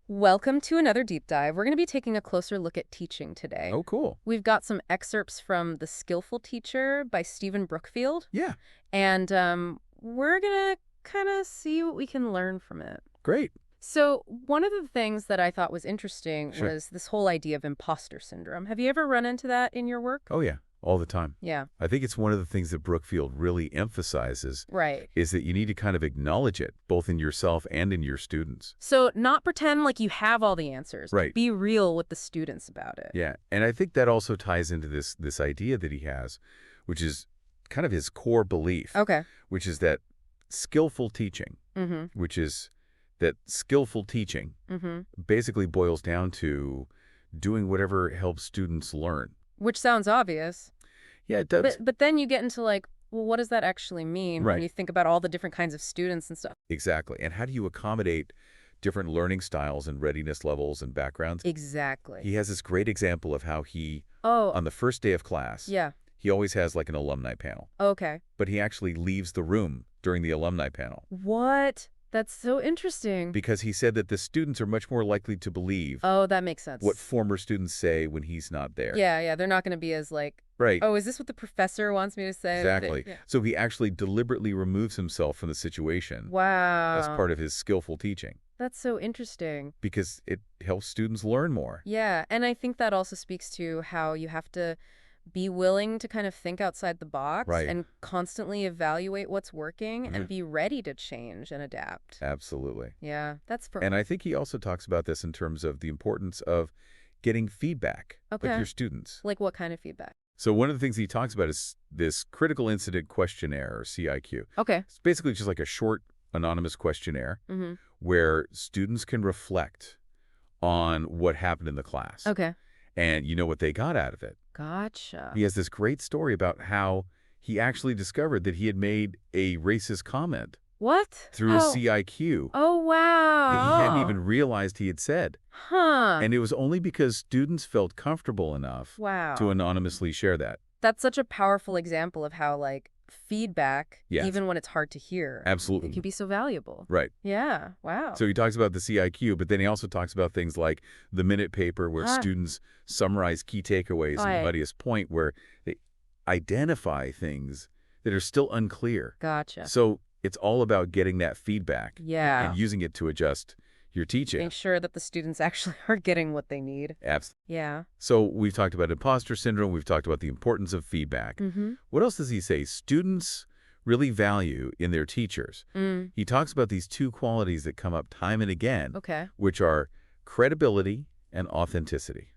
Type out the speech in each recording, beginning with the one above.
Welcome to another deep dive. We're going to be taking a closer look at teaching today. Oh, cool. We've got some excerpts from The Skillful Teacher by Stephen Brookfield, Yeah, and we're going to kind of see what we can learn from it. great. So one of the things that I thought was interesting Sure. was this whole idea of imposter syndrome. Have you ever run into that in your work? Oh, yeah, all the time. Yeah, I think it's one of the things that Brookfield really emphasizes right. is that you need to kind of acknowledge it, both in yourself and in your students. So not pretend like you have all the answers. Right. Be real with the students about it. Yeah, and I think that also ties into this idea that he has, which is kind of his core belief, Okay. which is that skillful teaching, Mm-hmm. which is that skillful teaching Mm-hmm. basically boils down to doing whatever helps students learn. Which sounds obvious. Yeah, it does. But then you get into like, well, what does that actually mean when Right. you think about all the different kinds of students and stuff? Exactly. And how do you accommodate different learning styles and readiness levels and backgrounds? Exactly. He has this great example of how he, Oh, on the first day of class, yeah. he always has like an alumni panel, Okay. but he actually leaves the room during the alumni panel What? That's so interesting. because he said that the students are much more likely to believe Oh, that makes sense. what former students say when he's not there. Yeah, they're not going to be as like, Right. oh, is this what the professor wants me to say? Exactly. Yeah. So he actually deliberately removes himself from the situation Wow. as part of his skillful teaching That's so interesting. because it helps students learn more. Yeah, and I think that also speaks to how you have to be willing to kind of think outside the box Right. and constantly evaluate what's working Mhm. and be ready to change and adapt. Absolutely. Yeah, that's for And I think he also talks about this in terms of the importance of getting feedback with Okay. your students. like what kind of feedback? So one of the things he talks about is this critical incident questionnaire, or CIQ. Okay. It's basically just like a short anonymous questionnaire Mm-hmm. where students can reflect on what happened in the class. Okay. And you know what they got out of it. Gotcha. He has this great story about how he actually discovered that he had made a racist comment What? through a CIQ Oh, wow. that he hadn't even realized he had said. Huh. And it was only because students felt comfortable enough Wow. to anonymously share that. That's such a powerful example of how, like, feedback, Yes. even when it's hard to hear, it Absolutely. can be so valuable. Right. Yeah. Wow. So he talks about the CIQ, but then he also talks about things like the minute paper where Ah. students summarize key takeaways Right. and Buddy's point where they identify things that are still unclear. Gotcha. So it's all about getting that feedback Yeah. and using it to adjust your teaching. Make sure that the students actually are getting what they need. Yeah. Yeah. So we've talked about imposter syndrome. We've talked about the importance of feedback. Mm-hmm. What else does he say students really value in their teachers? Mm. He talks about these two qualities that come up time and again, Okay. which are credibility and authenticity.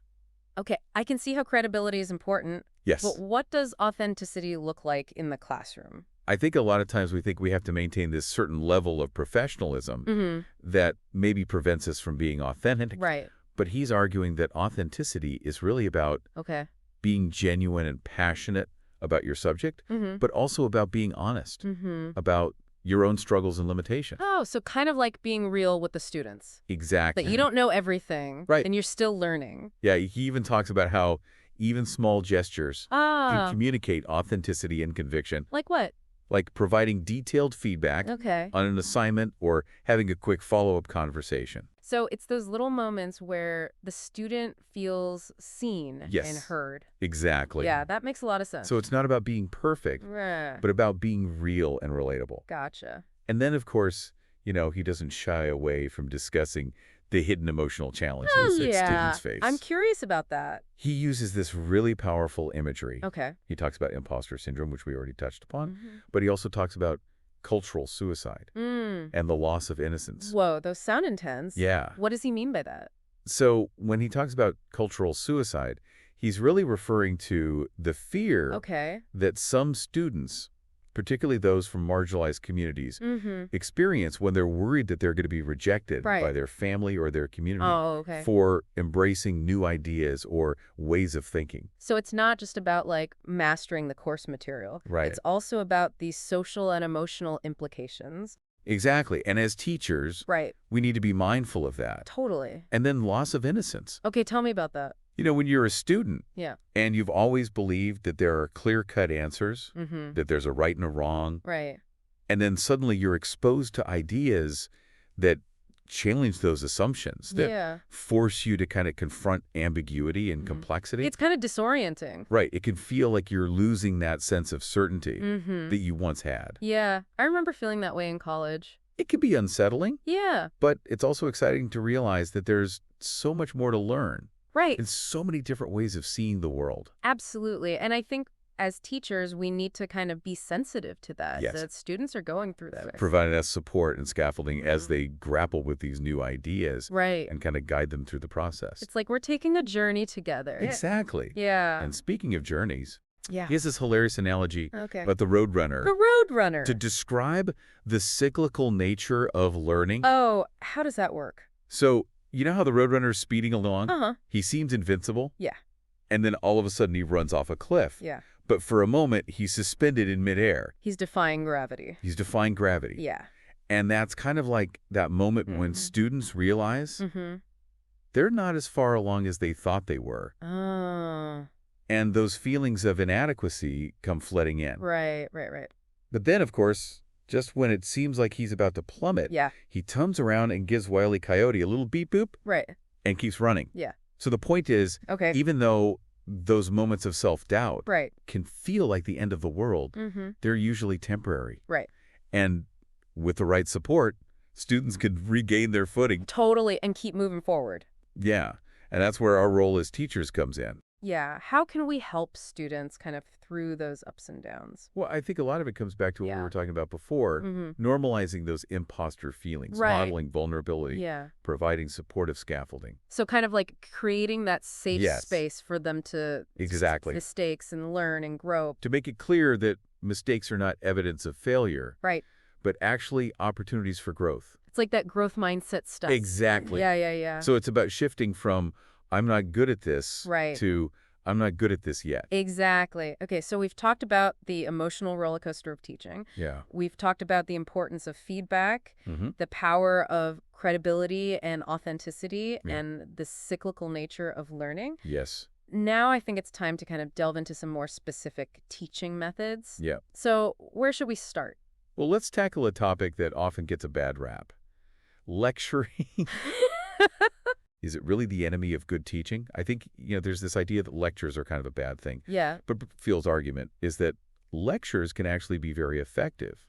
Okay. I can see how credibility is important, Yes. but what does authenticity look like in the classroom? I think a lot of times we think we have to maintain this certain level of professionalism Mm-hmm. that maybe prevents us from being authentic. Right. But he's arguing that authenticity is really about Okay. being genuine and passionate about your subject, Mm-hmm. but also about being honest Mm-hmm. about your own struggles and limitations. Oh, so kind of like being real with the students. Exactly. That you don't know everything. Right. And you're still learning. Yeah, he even talks about how even small gestures can Ah. communicate authenticity and conviction, Like what? like providing detailed feedback Okay. on an assignment or having a quick follow-up conversation. So it's those little moments where the student feels seen Yes. and heard. Exactly. Yeah, that makes a lot of sense. So it's not about being perfect, Right. but about being real and relatable. Gotcha. And then, of course, he doesn't shy away from discussing the hidden emotional challenges Oh, that yeah. students face. I'm curious about that. He uses this really powerful imagery. Okay. He talks about imposter syndrome, which we already touched upon, Mm-hmm. but he also talks about cultural suicide Mm. and the loss of innocence. Whoa, those sound intense. Yeah. What does he mean by that? So when he talks about cultural suicide, he's really referring to the fear Okay. that some students, particularly those from marginalized communities, Mm-hmm. experience when they're worried that they're going to be rejected Right. by their family or their community Oh, okay. for embracing new ideas or ways of thinking. So it's not just about like mastering the course material. Right. It's also about these social and emotional implications. Exactly. And as teachers, Right. we need to be mindful of that. Totally. And then loss of innocence. Okay, tell me about that. When you're a student Yeah. and you've always believed that there are clear-cut answers, Mm-hmm. that there's a right and a wrong, Right. and then suddenly you're exposed to ideas that challenge those assumptions, that Yeah. force you to kind of confront ambiguity and complexity. It's kind of disorienting. Right. It can feel like you're losing that sense of certainty Mm-hmm. that you once had. Yeah. I remember feeling that way in college. It can be unsettling, Yeah. but it's also exciting to realize that there's so much more to learn Right. and so many different ways of seeing the world. Absolutely. And I think as teachers, we need to kind of be sensitive to Yes. that students are going through that. Providing us support and scaffolding as they grapple with these new ideas Right. and kind of guide them through the process. It's like we're taking a journey together. Exactly. Yeah. And speaking of journeys, Yeah. he has this hilarious analogy Okay. about the Roadrunner The Roadrunner. to describe the cyclical nature of learning. Oh, how does that work? So, you know how the Roadrunner is speeding along? Uh-huh. He seems invincible. Yeah. And then all of a sudden he runs off a cliff. Yeah. But for a moment, he's suspended in midair. He's defying gravity. He's defying gravity. Yeah. And that's kind of like that moment when students realize Mm-hmm. they're not as far along as they thought they were. Oh. And those feelings of inadequacy come flooding in. Right. But then, of course, just when it seems like he's about to plummet, Yeah. he turns around and gives Wile E. Coyote a little beep boop Right. and keeps running. Yeah. So the point is, Okay. even though those moments of self-doubt Right. can feel like the end of the world, Mm-hmm. they're usually temporary. Right. And with the right support, students could regain their footing. Totally. And keep moving forward. Yeah. And that's where our role as teachers comes in. Yeah. How can we help students kind of through those ups and downs? Well, I think a lot of it comes back to what we Yeah. were talking about before, Mm-hmm. normalizing those imposter feelings, Right. modeling vulnerability, Yeah. providing supportive scaffolding. So kind of like creating that safe Yes. space for them to Exactly. mistakes and learn and grow. To make it clear that mistakes are not evidence of failure, Right. but actually opportunities for growth. It's like that growth mindset stuff. Exactly. Yeah. So it's about shifting from, I'm not good at this, Right. to, I'm not good at this yet. Exactly. Okay, so we've talked about the emotional roller coaster of teaching. Yeah. We've talked about the importance of feedback, Mm-hmm. the power of credibility and authenticity, Yeah. and the cyclical nature of learning. Yes. Now I think it's time to kind of delve into some more specific teaching methods. Yeah. So where should we start? Well, let's tackle a topic that often gets a bad rap. Lecturing. Is it really the enemy of good teaching? I think, there's this idea that lectures are kind of a bad thing. Yeah. But Brookfield's argument is that lectures can actually be very effective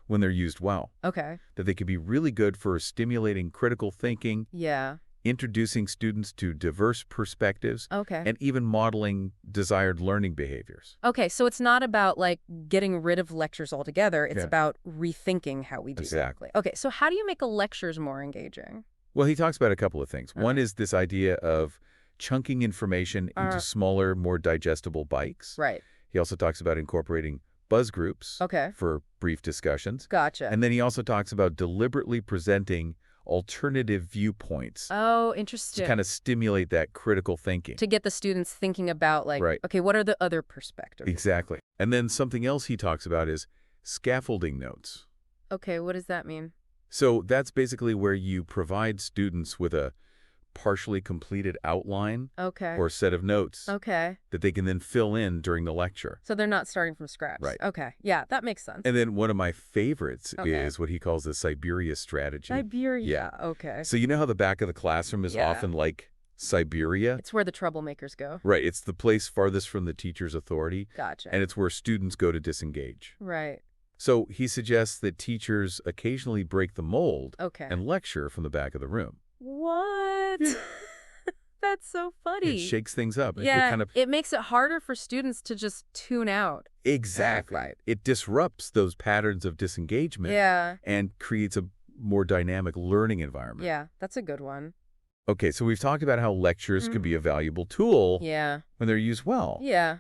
when they're used well. Okay. That they can be really good for stimulating critical thinking, Yeah. introducing students to diverse perspectives, Okay. and even modeling desired learning behaviors. Okay, so it's not about like getting rid of lectures altogether. It's Yeah. about rethinking how we do Exactly. Okay, so how do you make a lectures more engaging? Well, he talks about a couple of things. One is this idea of chunking information into smaller, more digestible bites. Right. He also talks about incorporating buzz groups Okay. for brief discussions. Gotcha. And then he also talks about deliberately presenting alternative viewpoints Oh, to interesting. kind of stimulate that critical thinking. To get the students thinking about like, Right. okay, what are the other perspectives? Exactly. And then something else he talks about is scaffolding notes. Okay, what does that mean? So that's basically where you provide students with a partially completed outline Okay. or set of notes Okay. that they can then fill in during the lecture. So they're not starting from scratch. Right. Okay. Yeah, that makes sense. And then one of my favorites Okay. is what he calls the Siberia strategy. Siberia. Yeah. Okay. So you know how the back of the classroom is Yeah. often like Siberia? It's where the troublemakers go. Right. It's the place farthest from the teacher's authority, Gotcha. and it's where students go to disengage. Right. So he suggests that teachers occasionally break the mold Okay. and lecture from the back of the room. What? That's so funny. It shakes things up. Yeah, It kind of it makes it harder for students to just tune out. exactly. Right. It disrupts those patterns of disengagement Yeah. and creates a more dynamic learning environment. Yeah, that's a good one. Okay, so we've talked about how lectures can be a valuable tool Yeah. when they're used well. Yeah.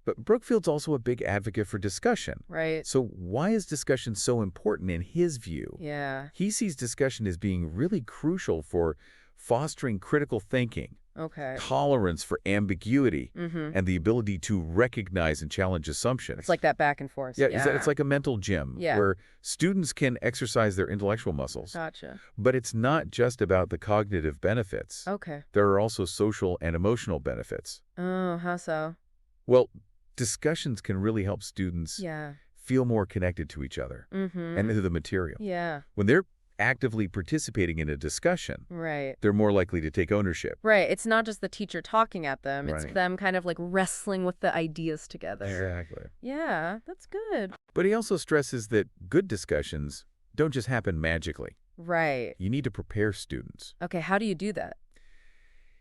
But Brookfield's also a big advocate for discussion. Right. So why is discussion so important in his view? Yeah. He sees discussion as being really crucial for fostering critical thinking, Okay. tolerance for ambiguity, Mm-hmm. and the ability to recognize and challenge assumptions. It's like that back and forth. Yeah, it's like a mental gym Yeah. where students can exercise their intellectual muscles. Gotcha. But it's not just about the cognitive benefits. Okay. There are also social and emotional benefits. Oh, how so? Well, discussions can really help students Yeah. feel more connected to each other Mm-hmm. and to the material. Yeah. When they're actively participating in a discussion, Right. they're more likely to take ownership. Right. It's not just the teacher talking at them. It's Right. them kind of like wrestling with the ideas together. Exactly. Yeah, that's good. But he also stresses that good discussions don't just happen magically. Right. You need to prepare students. Okay, how do you do that?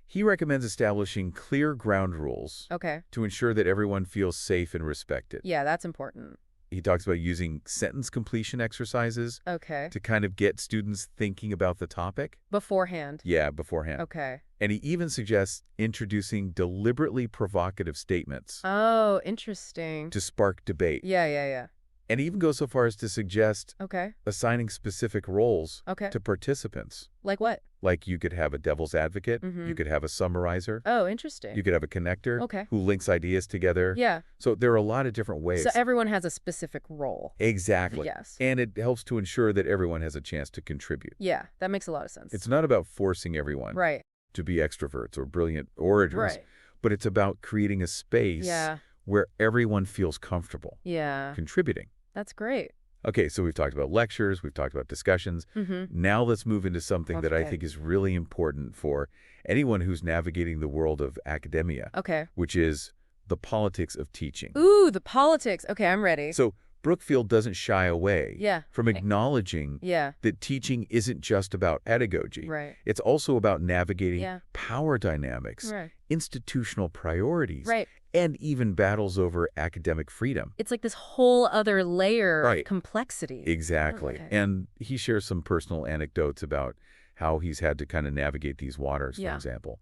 He recommends establishing clear ground rules Okay. to ensure that everyone feels safe and respected. Yeah, that's important. He talks about using sentence completion exercises Okay. to kind of get students thinking about the topic. Beforehand. Yeah, beforehand. Okay. And he even suggests introducing deliberately provocative statements Oh, interesting. to spark debate. Yeah, yeah, yeah. And he even goes so far as to suggest Okay. assigning specific roles Okay. to participants. Like what? Like you could have a devil's advocate, you could have a summarizer, Oh, interesting. you could have a connector Okay. who links ideas together. Yeah. So there are a lot of different ways. So everyone has a specific role. Exactly. Yes. And it helps to ensure that everyone has a chance to contribute. Yeah, that makes a lot of sense. It's not about forcing everyone Right. to be extroverts or brilliant orators, Right. but it's about creating a space Yeah. where everyone feels comfortable Yeah. contributing. That's great. Okay, so we've talked about lectures, we've talked about discussions. Now let's move into something that I Okay. think is really important for anyone who's navigating the world of academia, Okay. which is the politics of teaching. Ooh, the politics. Okay, I'm ready. So Brookfield doesn't shy away Yeah. from acknowledging Yeah. that teaching isn't just about pedagogy. Right. It's also about navigating Yeah. power dynamics, Right. institutional priorities, Right. and even battles over academic freedom. It's like this whole other layer Right. of complexity. Exactly. Okay. And he shares some personal anecdotes about how he's had to kind of navigate these waters, for Yeah. example.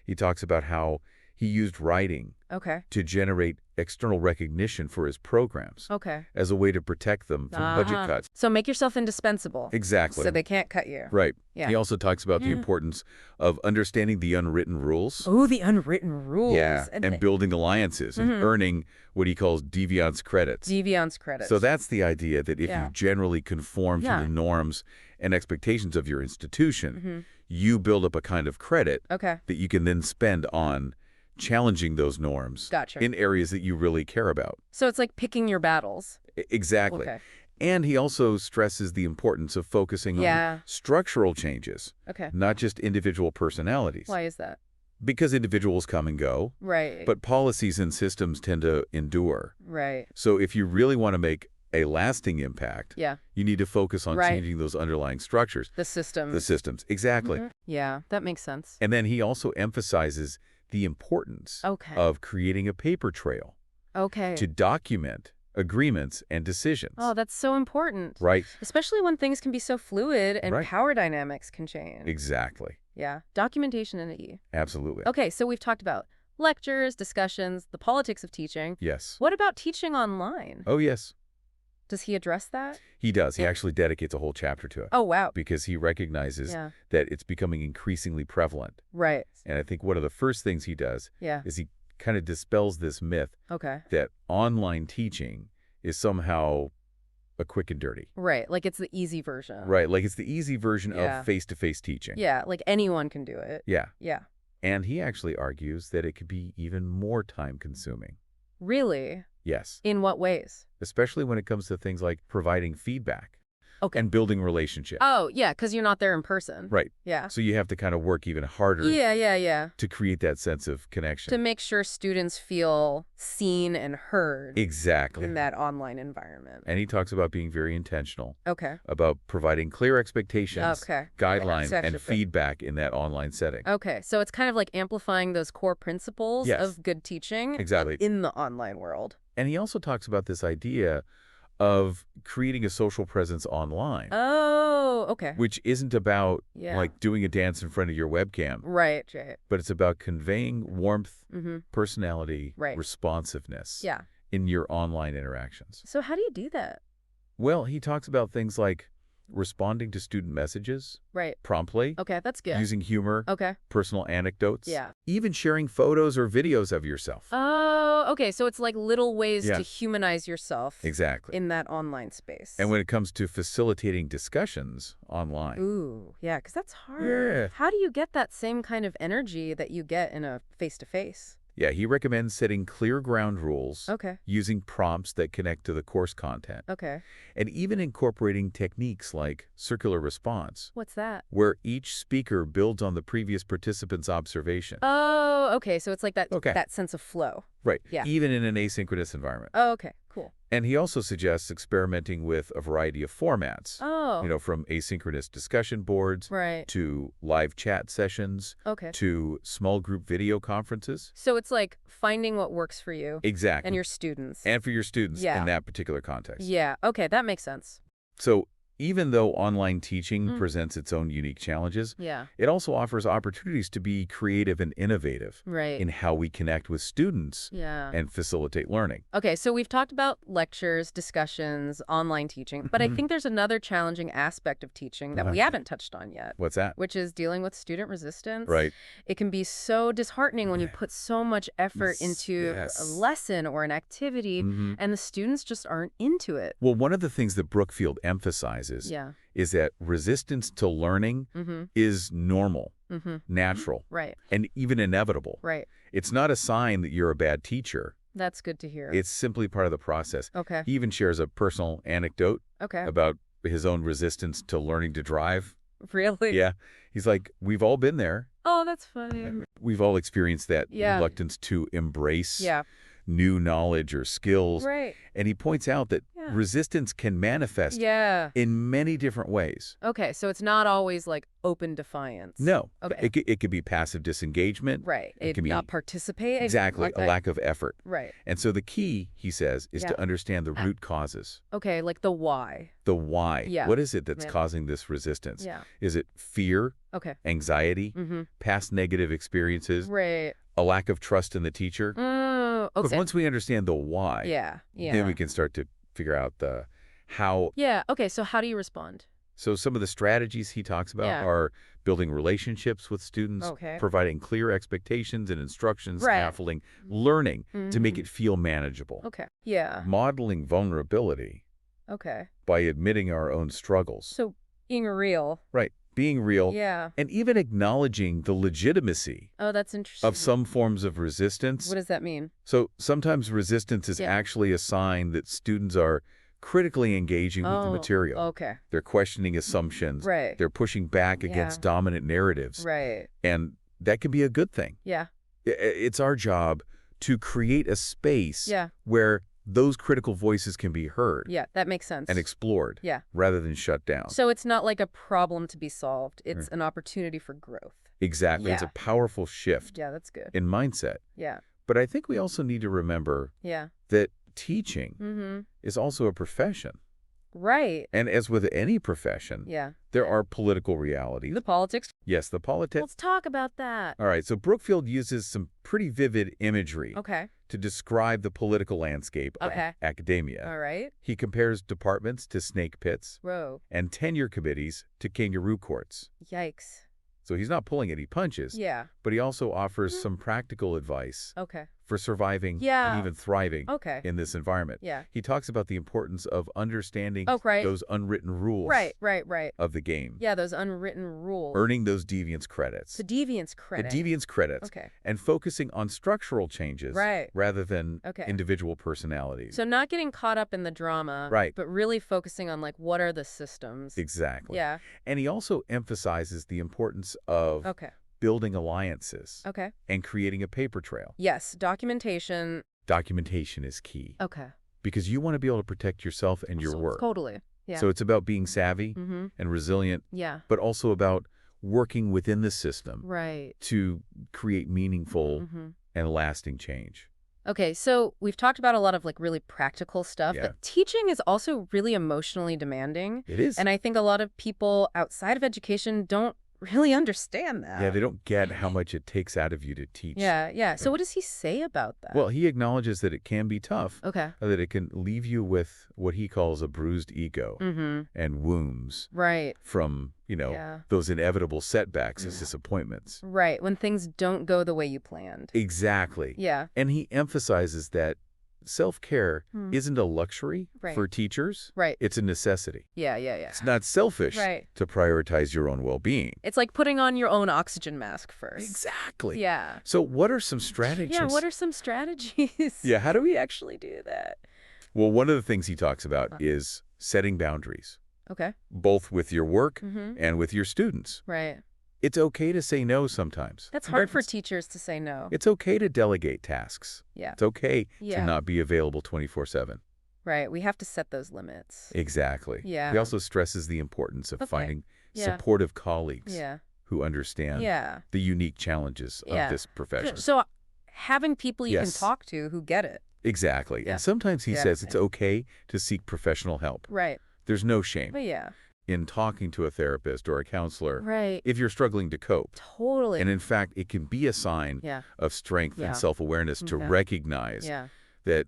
He talks about how he used writing Okay. to generate external recognition for his programs Okay. as a way to protect them from budget Uh-huh. cuts. So make yourself indispensable. Exactly. So they can't cut you. Right. Yeah. He also talks about the Yeah. importance of understanding the unwritten rules. Oh, the unwritten rules. Yeah, and building alliances and earning what he calls deviance credits. deviance credits. So that's the idea that if Yeah. you generally conform Yeah. to the norms and expectations of your institution, you build up a kind of credit Okay. that you can then spend on challenging those norms Gotcha. in areas that you really care about. So it's like picking your battles. Exactly. Okay. And he also stresses the importance of focusing Yeah. on structural changes, Okay. not just individual personalities. Why is that? Because individuals come and go, Right. but policies and systems tend to endure. Right. So if you really want to make a lasting impact, Yeah. you need to focus on Right. changing those underlying structures, The system. the systems. Exactly. Yeah, that makes sense. And then he also emphasizes the importance Okay. of creating a paper trail Okay. to document agreements and decisions. Oh, that's so important. Right? Especially when things can be so fluid and Right. power dynamics can change. Exactly. Yeah. Documentation in E. Absolutely. Okay, so we've talked about lectures, discussions, the politics of teaching. Yes. What about teaching online? Oh, yes. Does he address that? He does. He Yeah. actually dedicates a whole chapter to it Oh, wow. because he recognizes Yeah. that it's becoming increasingly prevalent. Right. And I think one of the first things he does Yeah. is he kind of dispels this myth Okay. that online teaching is somehow a quick and dirty. Right. Like it's the easy version. Right, like it's the easy version Yeah. of face-to-face teaching. Yeah. Like anyone can do it. Yeah. Yeah. And he actually argues that it could be even more time-consuming. Really? Yes. In what ways? Especially when it comes to things like providing feedback Okay. and building relationships. Oh, yeah, because you're not there in person. Right. Yeah. So you have to kind of work even harder Yeah. to create that sense of connection. To make sure students feel seen and heard Exactly. in that online environment. And he talks about being very intentional, Okay. about providing clear expectations, Okay. guidelines, That's and actually- feedback in that online setting. Okay, so it's kind of like amplifying those core principles Yes. of good teaching Exactly. in the online world. And he also talks about this idea of creating a social presence online, Oh, okay. which isn't about Yeah. like doing a dance in front of your webcam, Right. but it's about conveying warmth, Mm-hmm. personality, Right. responsiveness Yeah. in your online interactions. So how do you do that? Well, he talks about things like responding to student messages Right. promptly, Okay, that's good. using humor, Okay. personal anecdotes, Yeah. even sharing photos or videos of yourself. Oh, okay. So it's like little ways Yeah. to humanize yourself Exactly. in that online space. And when it comes to facilitating discussions online, Ooh, yeah, because that's hard. Yeah. How do you get that same kind of energy that you get in a face-to-face? Yeah, he recommends setting clear ground rules, Okay. using prompts that connect to the course content, Okay. and even incorporating techniques like circular response, What's that? where each speaker builds on the previous participant's observation. Oh, okay. So it's like that Okay. that sense of flow. Right, Yeah. even in an asynchronous environment. Oh, okay. Cool. And he also suggests experimenting with a variety of formats, Oh, from asynchronous discussion boards right. to live chat sessions Okay. to small group video conferences. So it's like finding what works for you and Exactly. your students. And for your students Yeah. in that particular context. Yeah. Okay. That makes sense. So even though online teaching Mm. presents its own unique challenges, Yeah. it also offers opportunities to be creative and innovative Right. in how we connect with students Yeah. and facilitate learning. Okay, so we've talked about lectures, discussions, online teaching, but I think there's another challenging aspect of teaching that we Okay. haven't touched on yet, What's that? which is dealing with student resistance. Right. It can be so disheartening when you put so much effort into a Yes. lesson or an activity Mhm. and the students just aren't into it. Well, one of the things that Brookfield emphasizes Yeah. is that resistance to learning Mm-hmm. is normal, Mm-hmm. natural, Right. and even inevitable. Right. It's not a sign that you're a bad teacher. That's good to hear. It's simply part of the process. Okay. He even shares a personal anecdote Okay. about his own resistance to learning to drive. Really? Yeah. He's like, we've all been there. Oh, that's funny. We've all experienced that Yeah. reluctance to embrace Yeah. new knowledge or skills. Right. And he points out that Yeah. resistance can manifest Yeah. in many different ways. Okay, so it's not always like open defiance. No. Okay. It could be passive disengagement. Right. It can be not participate. exactly like a that. lack of effort. Right. And so the key, he says, is Yeah. to understand the root causes. Okay, like the why. The why. Yeah. What is it that's Yeah. causing this resistance? Yeah. Is it fear, Okay. anxiety, Mm-hmm. past negative experiences, Right. a lack of trust in the teacher? Oh, Because okay. once we understand the why, Yeah. Yeah. then we can start to figure out the how. Yeah. Okay, so how do you respond? So some of the strategies he talks about Yeah. are building relationships with students, Okay. providing clear expectations and instructions, Right. scaffolding, learning to make Mhm. it feel manageable, Okay. Yeah. modeling vulnerability Okay. by admitting our own struggles. So being real. Right. Being real Yeah. and even acknowledging the legitimacy Oh, that's interesting. of some forms of resistance. What does that mean? So sometimes resistance is Yeah. actually a sign that students are critically engaging with the material. Okay. They're questioning assumptions. Right. They're pushing back against Yeah. dominant narratives. Right. And that can be a good thing. Yeah. It's our job to create a space Yeah. where those critical voices can be heard Yeah. That makes sense. and explored Yeah. rather than shut down. So it's not like a problem to be solved. It's an opportunity for growth. Exactly. It's a Yeah. powerful shift Yeah, that's good. in mindset. Yeah. But I think we also need to remember Yeah. that teaching Mm-hmm. is also a profession. Right. And as with any profession, Yeah. there are political realities. The politics. Yes, the politics. Let's talk about that. All right, so Brookfield uses some pretty vivid imagery Okay. to describe the political landscape of Okay. academia. All right. He compares departments to snake pits Whoa. and tenure committees to kangaroo courts. Yikes. So he's not pulling any punches, Yeah. but he also offers some practical advice Okay. for surviving Yeah. and even thriving Okay. in this environment. Yeah. He talks about the importance of understanding Oh, right. those unwritten rules Right. Right. Right. of the game, Yeah, those unwritten rules. earning those deviance credits. The deviance credit. The deviance credits. Okay. And focusing on structural changes Right. rather than Okay. individual personalities. So not getting caught up in the drama. Right. But really focusing on like what are the systems. Exactly. Yeah. And he also emphasizes the importance of Okay. building alliances Okay. and creating a paper trail. Yes. Documentation. Documentation is key Okay. because you want to be able to protect yourself and your So- work. Totally. Yeah. So it's about being savvy Mm-hmm. and resilient, Yeah. but also about working within the system Right. to create meaningful Mm-hmm. and lasting change. Okay, so we've talked about a lot of like really practical stuff, Yeah. but teaching is also really emotionally demanding. It is. And I think a lot of people outside of education don't really understand that. Yeah, they don't get how much it takes out of you to teach. Yeah, yeah. So what does he say about that? Well, he acknowledges that it can be tough, Okay. that it can leave you with what he calls a bruised ego Mm-hmm. and wounds Right. from, Yeah. those inevitable setbacks as disappointments. Right. When things don't go the way you planned. Exactly. Yeah. And he emphasizes that Self-care Hmm. isn't a luxury Right. for teachers. Right. It's a necessity. Yeah, yeah, yeah. It's not selfish Right. to prioritize your own well-being. It's like putting on your own oxygen mask first. Exactly. Yeah. So what are some Yeah, what strategies? are some strategies Yeah, how do we to actually do that? Well, one of the things he talks about Uh, is setting boundaries, Okay. both with your work Mm-hmm. and with your students. Right. It's okay to say no sometimes. That's In hard fact, for teachers to say no. it's okay to delegate tasks. Yeah. It's okay to Yeah. not be available 24/7. Right. We have to set those limits. Exactly. Yeah. He also stresses the importance of Okay. finding Yeah. supportive colleagues Yeah. who understand Yeah. the unique challenges Yeah. of this profession. So having people you can Yes. talk to who get it. Exactly. Yeah. And sometimes he Yeah. says it's okay to seek professional help. Right. There's no shame But yeah. in talking to a therapist or a counselor Right. if you're struggling to cope. Totally. And in fact, it can be a sign Yeah. of strength Yeah. and self-awareness to Yeah. recognize Yeah. that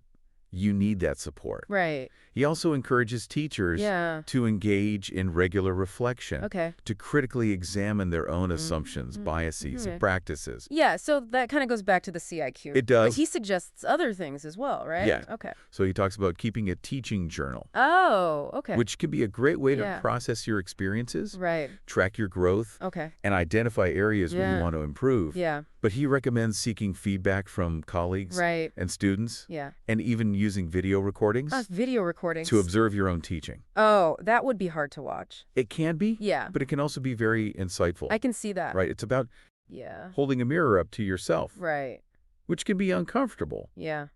you need that support. Right. He also encourages teachers Yeah. to engage in regular reflection, Okay. to critically examine their own assumptions, biases, Okay. and practices. Yeah, so that kind of goes back to the CIQ. It does. But he suggests other things as well, right? Yeah. Okay. So he talks about keeping a teaching journal, Oh, okay. which can be a great way Yeah. to process your experiences, Right. track your growth, Okay. and identify areas where Yeah. you want to improve. Yeah. But he recommends seeking feedback from colleagues Right. and students, Yeah. and even using video recordings Video recordings. to observe your own teaching. Oh, that would be hard to watch. It can be, Yeah. but it can also be very insightful. I can see that. Right? It's about Yeah. holding a mirror up to yourself, Right. which can be uncomfortable, Yeah.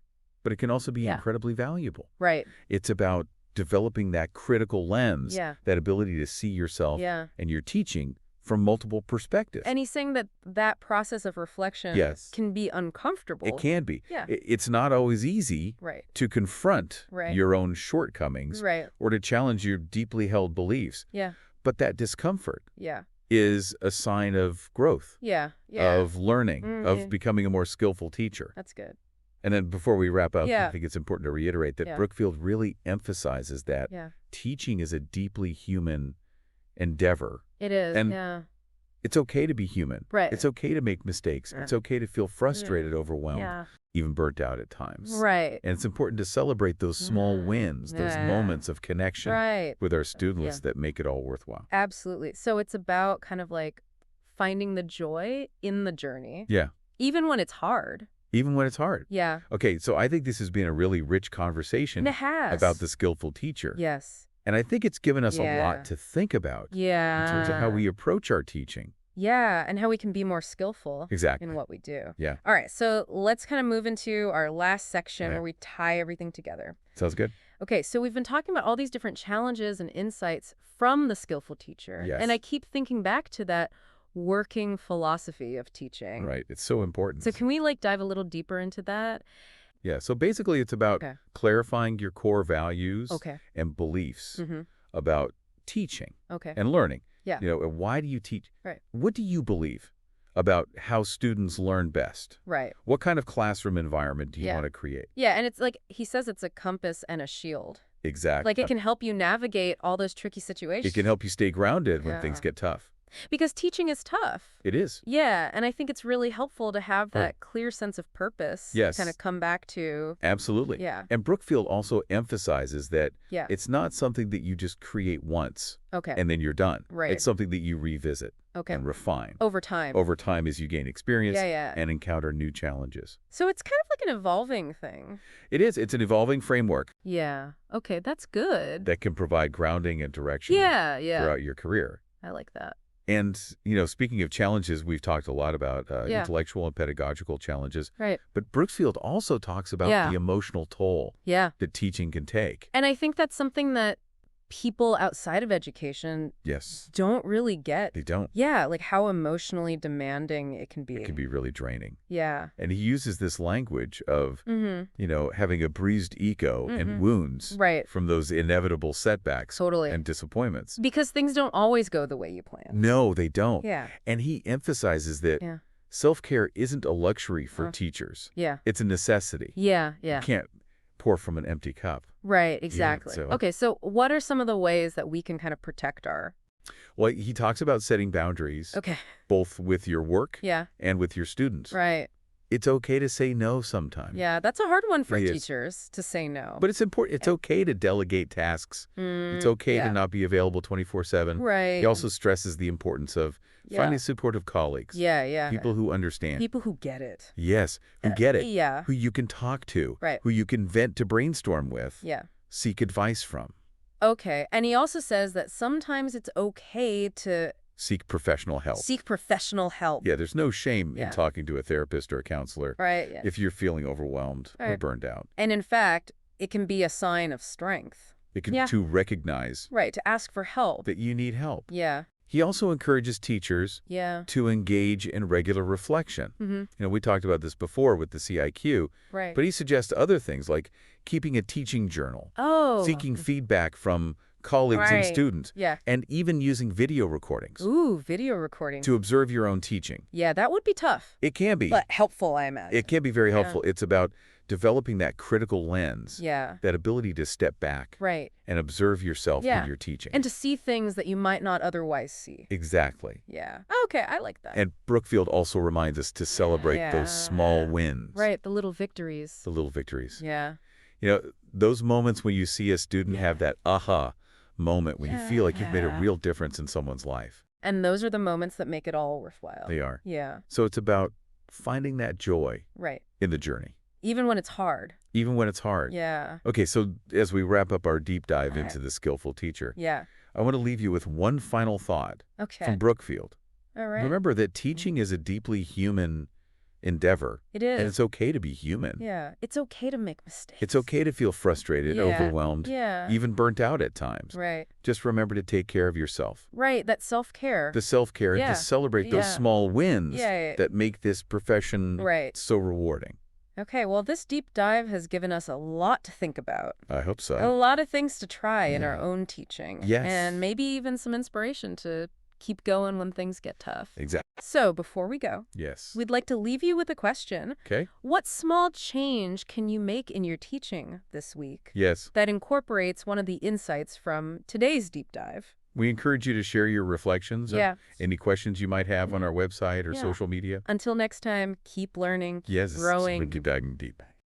but it can also be Yeah. incredibly valuable. Right. It's about developing that critical lens, Yeah. that ability to see yourself Yeah. and your teaching from multiple perspectives. And he's saying that that process of reflection Yes. can be uncomfortable. It can be. Yeah. It's not always easy Right. to confront Right. your own shortcomings Right. or to challenge your deeply held beliefs. Yeah. But that discomfort Yeah. is a sign of growth, Yeah. Yeah. of learning, Mm, of yeah. becoming a more skillful teacher. That's good. And then before we wrap up, Yeah. I think it's important to reiterate that Yeah. Brookfield really emphasizes that Yeah. teaching is a deeply human endeavor. It is. And yeah. It's okay to be human. Right. It's okay to make mistakes. Yeah. It's okay to feel frustrated, overwhelmed, Yeah. even burnt out at times. Right. And it's important to celebrate those small wins, those Yeah. moments of connection Right. with our students Yeah. that make it all worthwhile. Absolutely. So it's about kind of like finding the joy in the journey, Yeah, even when it's hard. even when it's hard. Yeah. Okay, so I think this has been a really rich And conversation it has. about the skillful teacher. Yes. And I think it's given us a Yeah. lot to think about Yeah. in terms of how we approach our teaching. Yeah, and how we can be more skillful Exactly. in what we do. Yeah. All right, so let's kind of move into our last section Yeah. where we tie everything together. Sounds good? Okay, so we've been talking about all these different challenges and insights from the skillful teacher. Yes. And I keep thinking back to that working philosophy of teaching. Right. It's so important. So can we like dive a little deeper into that? Yeah, so basically it's about Okay. clarifying your core values Okay. and beliefs Mm-hmm. about teaching Okay. and learning. Yeah. You know, and why do you teach? Right. What do you believe about how students learn best? Right. What kind of classroom environment do you Yeah. want to create? Yeah, and it's like he says it's a compass and a shield. Exactly. Like it can help you navigate all those tricky situations. It can help you stay grounded when Yeah. things get tough. Because teaching is tough. It is. Yeah, and I think it's really helpful to have that Right. clear sense of purpose. Yes. Kind of come back to. Absolutely. Yeah. And Brookfield also emphasizes that Yeah. it's not something that you just create once Okay. and then you're done. Right. It's something that you revisit Okay. and refine Over time. over time as you gain experience Yeah, yeah. and encounter new challenges. So it's kind of like an evolving thing. It is. It's an evolving framework Yeah. Okay, that's good. that can provide grounding and direction Yeah, yeah. throughout your career. I like that. And, you know, speaking of challenges, we've talked a lot about Yeah. intellectual and pedagogical challenges. Right. But Brookfield also talks about Yeah. the emotional toll Yeah. that teaching can take. And I think that's something that people outside of education Yes. don't really get. They don't. Yeah, like how emotionally demanding it can be. It can be really draining. Yeah. And he uses this language of, Mm-hmm. you know, having a bruised ego Mhm. and wounds Right. from those inevitable setbacks Totally. and disappointments. Because things don't always go the way you plan. No, they don't. Yeah. And he emphasizes that Yeah. self-care isn't a luxury for teachers. Yeah. It's a necessity. Yeah. Yeah. You can't pour from an empty cup. Right. Exactly. so- Okay. So what are some of the ways that we can kind of protect our. Well, he talks about setting boundaries, Okay. both with your work Yeah. and with your students. Right. It's okay to say no sometimes. Yeah, that's a hard one for It is. teachers to say no. But it's important. It's okay to delegate tasks. It's okay to Yeah. not be available 24/7. He Right. also stresses the importance of finding Yeah. supportive colleagues, Yeah, yeah. people who understand. People who get it. Yes, who get it, Yeah. who you can talk to, Right. who you can vent to brainstorm with, Yeah. seek advice from, Okay. And he also says that sometimes it's okay to seek professional help. seek professional help. Yeah, there's no shame Yeah. in talking to a therapist or a counselor Right. Yeah. if you're feeling overwhelmed or Right. burned out. And in fact, it can be a sign of strength. It can Yeah. to recognize Right. To ask for help. that you need help. Yeah. He also encourages teachers Yeah. to engage in regular reflection. We talked about this before with the CIQ, Right. but he suggests other things like keeping a teaching journal, Oh. seeking feedback from colleagues and Right. students, Yeah. and even using video recordings Ooh, video recording. to observe your own teaching. Yeah, that would be tough. It can be. But helpful, I imagine. It can be very Yeah. helpful. It's about developing that critical lens, Yeah. that ability to step back Right. and observe yourself Yeah. in your teaching. And to see things that you might not otherwise see. Exactly. Yeah. Okay, I like that. And Brookfield also reminds us to celebrate Yeah. those small wins. Right, the little victories. The little victories. Yeah. Those moments when you see a student have that aha moment, when you feel like you've made a Yeah. real difference in someone's life. And those are the moments that make it all worthwhile. They are. Yeah. So it's about finding that joy Right. in the journey, Even when it's hard. even when it's hard. Yeah. Okay, so as we wrap up our deep dive All into right. the Skillful Teacher, Yeah. I want to leave you with one final thought Okay. from Brookfield. All right. Remember that teaching is a deeply human endeavor, It is. and it's okay to be human. Yeah. It's okay to make mistakes. It's okay to feel frustrated, Yeah. overwhelmed, Yeah. even burnt out at times. Right. Just remember to take care of yourself. Right. That self-care. The self-care, and Yeah. to celebrate those Yeah. small wins Yeah. that make this profession Right. so rewarding. Okay. Well, this deep dive has given us a lot to think about. I hope A so. lot of things to try in our Yeah. own teaching. Yes. And maybe even some inspiration to keep going when things get tough. Exactly. So before we go, Yes. we'd like to leave you with a question. Okay? What small change can you make in your teaching this week Yes. that incorporates one of the insights from today's deep dive? We encourage you to share your reflections, Yeah. any questions you might have on our website or Yeah. social media. Until next time, keep learning, Yes. growing. Deep diving deep.